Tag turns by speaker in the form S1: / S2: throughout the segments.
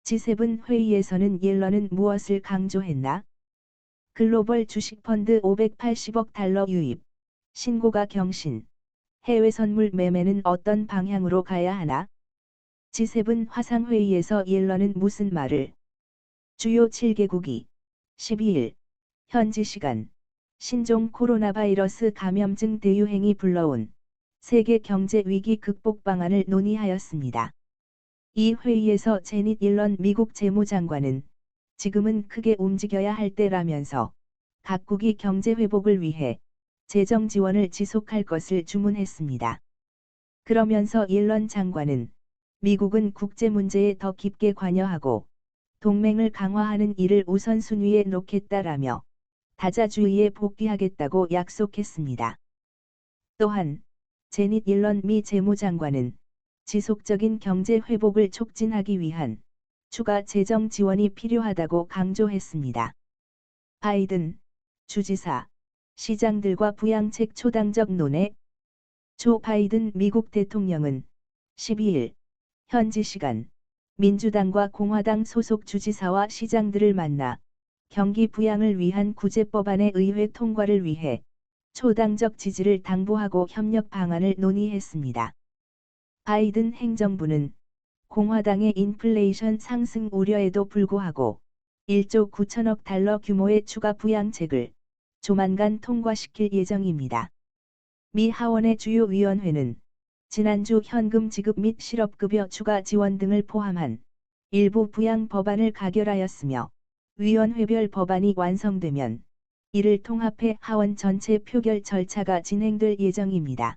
S1: G7 회의에서는 옐런은 무엇을 강조했나? 글로벌 주식펀드 580억 달러 유입, 신고가 경신, 해외 선물 매매는 어떤 방향으로 가야 하나? G7 화상회의에서 옐런은 무슨 말을? 주요 7개국이 12일 현지 시간 신종 코로나 바이러스 감염증 대유행이 불러온 세계 경제 위기 극복 방안을 논의하였습니다. 이 회의에서 제닛 옐런 미국 재무장관은 지금은 크게 움직여야 할 때라면서 각국이 경제 회복을 위해 재정 지원을 지속할 것을 주문했습니다. 그러면서 옐런 장관은 미국은 국제 문제에 더 깊게 관여하고 동맹을 강화하는 일을 우선순위에 놓겠다라며 다자주의에 복귀하겠다고 약속했습니다. 또한 제닛 옐런 미 재무장관은 지속적인 경제 회복을 촉진하기 위한 추가 재정 지원이 필요하다고 강조했습니다. 바이든 주지사, 시장들과 부양책 초당적 논의. 조 바이든 미국 대통령은 12일 현지 시간 민주당과 공화당 소속 주지사와 시장들을 만나 경기 부양을 위한 구제법안의 의회 통과를 위해 초당적 지지를 당부하고 협력 방안을 논의했습니다. 바이든 행정부는 공화당의 인플레이션 상승 우려에도 불구하고 1조 9천억 달러 규모의 추가 부양책을 조만간 통과시킬 예정입니다. 미 하원의 주요 위원회는 지난주 현금 지급 및 실업급여 추가 지원 등을 포함한 일부 부양 법안을 가결하였으며 위원회별 법안이 완성되면 이를 통합해 하원 전체 표결 절차가 진행될 예정입니다.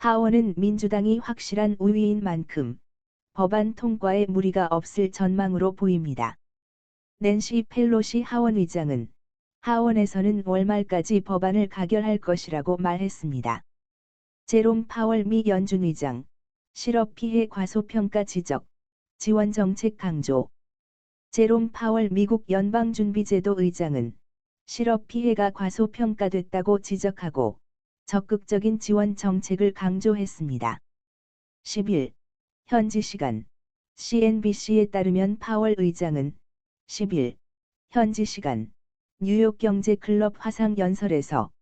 S1: 하원은 민주당이 확실한 우위인 만큼 법안 통과에 무리가 없을 전망으로 보입니다. 낸시 펠로시 하원의장은 하원에서는 월말까지 법안을 가결할 것이라고 말했습니다. 제롬 파월 미 연준의장, 실업 피해 과소평가 지적, 지원 정책 강조. 제롬 파월 미국 연방준비제도 의장은 실업 피해가 과소평가됐다고 지적하고 적극적인 지원 정책을 강조했습니다. 10일 현지 시간 CNBC에 따르면 파월 의장은 10일 현지 시간 뉴욕 경제클럽 화상연설에서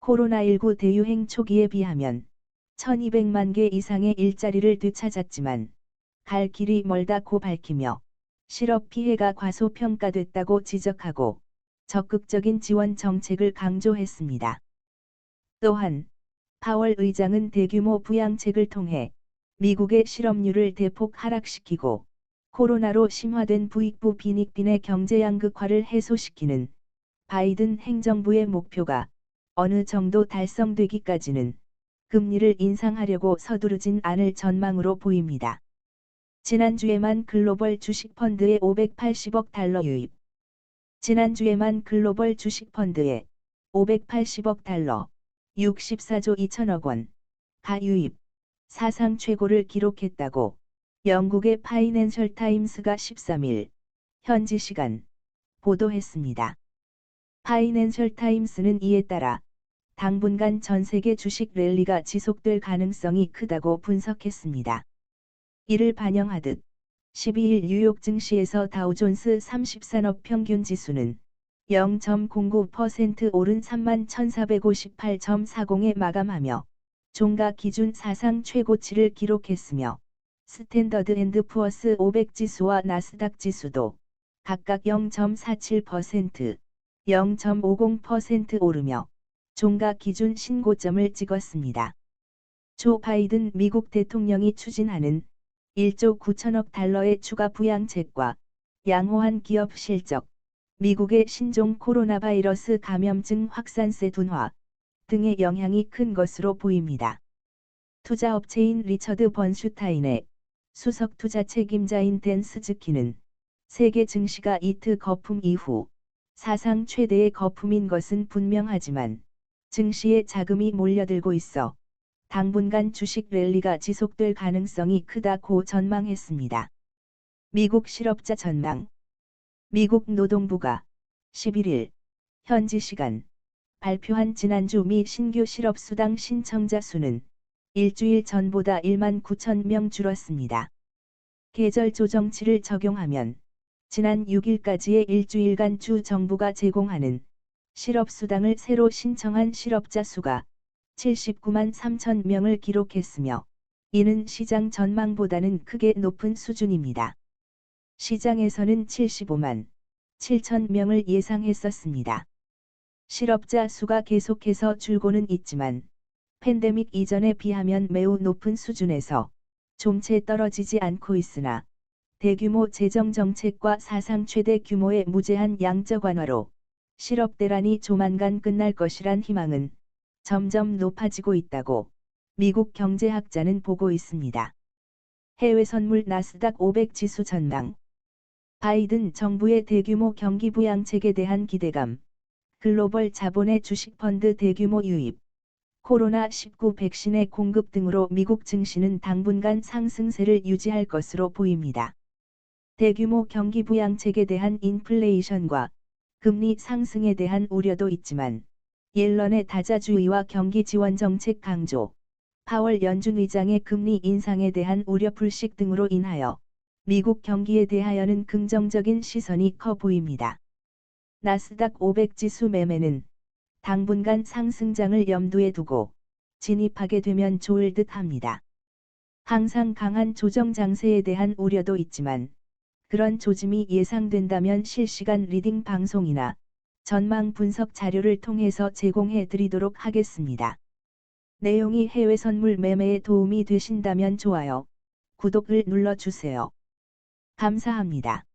S1: 코로나19 대유행 초기에 비하면 1200만 개 이상의 일자리를 되찾았지만 갈 길이 멀다고 밝히며 실업 피해가 과소평가됐다고 지적하고 적극적인 지원 정책을 강조했습니다. 또한 파월 의장은 대규모 부양책을 통해 미국의 실업률을 대폭 하락시키고 코로나로 심화된 부익부 빈익빈의 경제 양극화를 해소시키는 바이든 행정부의 목표가 어느 정도 달성되기까지는 금리를 인상하려고 서두르진 않을 전망으로 보입니다. 지난주에만 글로벌 주식펀드에 580억 달러 유입. 지난주에만 글로벌 주식펀드에 580억 달러, 64조 2천억 원, 가 유입, 사상 최고를 기록했다고 영국의 파이낸셜 타임스가 13일, 현지 시간, 보도했습니다. 파이낸셜 타임스는 이에 따라 당분간 전 세계 주식 랠리가 지속될 가능성이 크다고 분석했습니다. 이를 반영하듯 12일 뉴욕 증시에서 다우존스 30산업 평균 지수는 0.09% 오른 31,458.40에 마감하며 종가 기준 사상 최고치를 기록했으며 스탠더드 앤드 푸어스 500 지수와 나스닥 지수도 각각 0.47%, 0.50% 오르며 종가 기준 신고점을 찍었습니다. 조 바이든 미국 대통령이 추진하는 1조 9천억 달러의 추가 부양책과 양호한 기업 실적, 미국의 신종 코로나 바이러스 감염증 확산세 둔화 등의 영향이 큰 것으로 보입니다. 투자업체인 리처드 번슈타인의 수석 투자 책임자인 댄 스즈키는 세계 증시가 이틀 거품 이후 사상 최대의 거품인 것은 분명하지만 증시에 자금이 몰려들고 있어 당분간 주식 랠리가 지속될 가능성이 크다고 전망했습니다. 미국 실업자 전망. 미국 노동부가 11일 현지 시간 발표한 지난주 미 신규 실업수당 신청자 수는 일주일 전보다 1만 9천 명 줄었습니다. 계절 조정치를 적용하면 지난 6일까지의 일주일간 주 정부가 제공하는 실업수당을 새로 신청한 실업자 수가 79만 3천 명을 기록했으며 이는 시장 전망보다는 크게 높은 수준입니다. 시장에서는 75만 7천 명을 예상했었습니다. 실업자 수가 계속해서 줄고는 있지만 팬데믹 이전에 비하면 매우 높은 수준에서 좀채 떨어지지 않고 있으나 대규모 재정정책과 사상 최대 규모의 무제한 양적 완화로 실업 대란이 조만간 끝날 것이란 희망은 점점 높아지고 있다고 미국 경제학자는 보고 있습니다. 해외 선물 나스닥 500 지수 전망. 바이든 정부의 대규모 경기 부양책에 대한 기대감, 글로벌 자본의 주식펀드 대규모 유입, 코로나19 백신의 공급 등으로 미국 증시는 당분간 상승세를 유지할 것으로 보입니다. 대규모 경기 부양책에 대한 인플레이션과 금리 상승에 대한 우려도 있지만 옐런의 다자주의와 경기 지원 정책 강조, 파월 연준 의장의 금리 인상에 대한 우려 불식 등으로 인하여 미국 경기에 대하여는 긍정적인 시선이 커 보입니다. 나스닥 500 지수 매매는 당분간 상승장을 염두에 두고 진입하게 되면 좋을 듯 합니다. 항상 강한 조정 장세에 대한 우려도 있지만 그런 조짐이 예상된다면 실시간 리딩 방송이나 전망 분석 자료를 통해서 제공해 드리도록 하겠습니다. 내용이 해외 선물 매매에 도움이 되신다면 좋아요, 구독을 눌러주세요. 감사합니다.